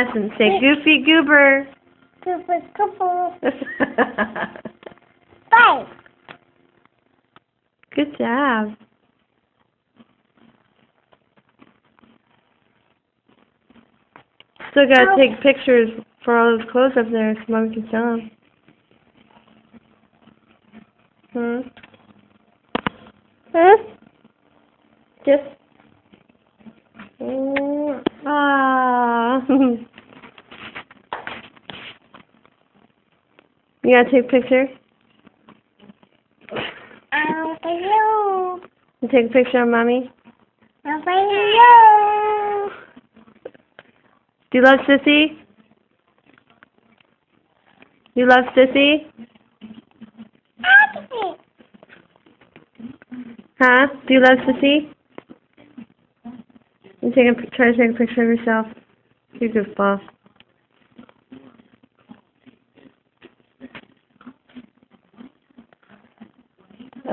Addison, say Goofy Goober. Goober, goober. Bye. Good job. Still gotta take pictures for all those clothes up there so Mom can sell them. Just. You gotta take a picture? For you. You take a picture of Mommy? For you. Do you love Sissy? You love Sissy? Huh? Do you love Sissy? You try to take a picture of yourself. You goofball.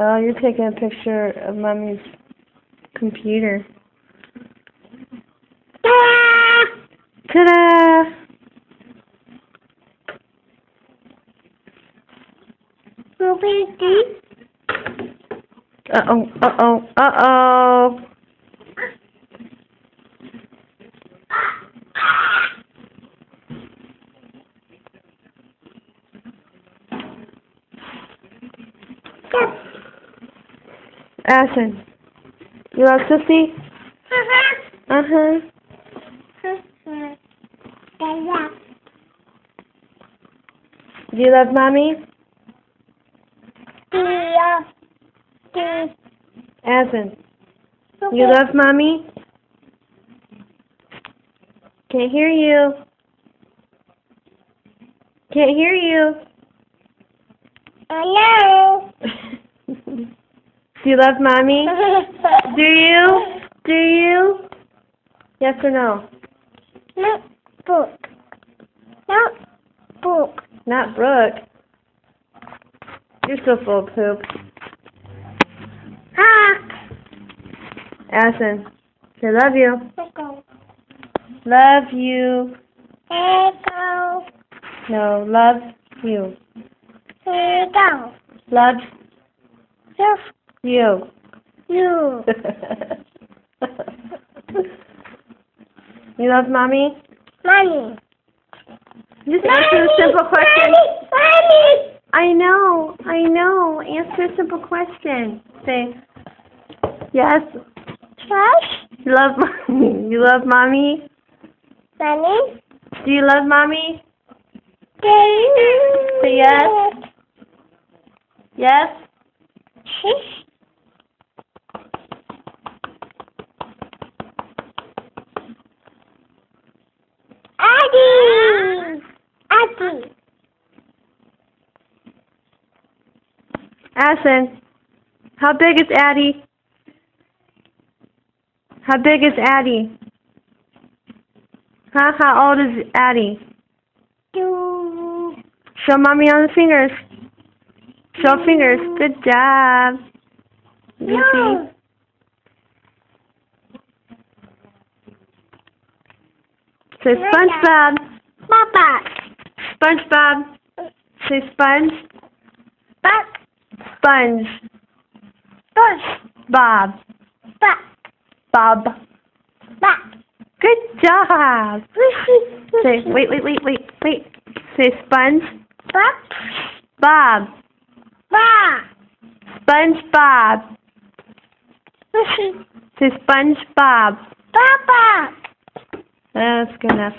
Oh, you're taking a picture of Mommy's computer. Ta-da! Uh-oh, uh-oh, uh-oh. Addison, you love Sissy? Uh-huh. Do you love Mommy? Addison, you love Mommy? Can't hear you. Can't hear you. Hello. Do you love Mommy? Do you? Do you? Yes or no? Not book. Not book. Not Brooke. You're so full of poop. Addison, I love you. Go. Love you. Go. No, love you. Go. Love Just you. you. You love Mommy? Mommy. Just answer a simple question. Mommy. I know. Answer a simple question. Say, yes. Trash. You love Mommy. You love Mommy? Mommy. Do you love Mommy? Say Say yes. Yes? Addie. Addie. Addison, how big is Addie? How big is Addie? Huh? How old is Addie? 2. Show Mommy on the fingers. Show fingers. Good job. No. Say SpongeBob. Papa. SpongeBob. Say sponge. Back. Sponge. Push. Bob. Back. Bob. Back. Good job. Say, wait. Say sponge. Back. Bob. Back. SpongeBob. Say SpongeBob. Papa. That's good enough.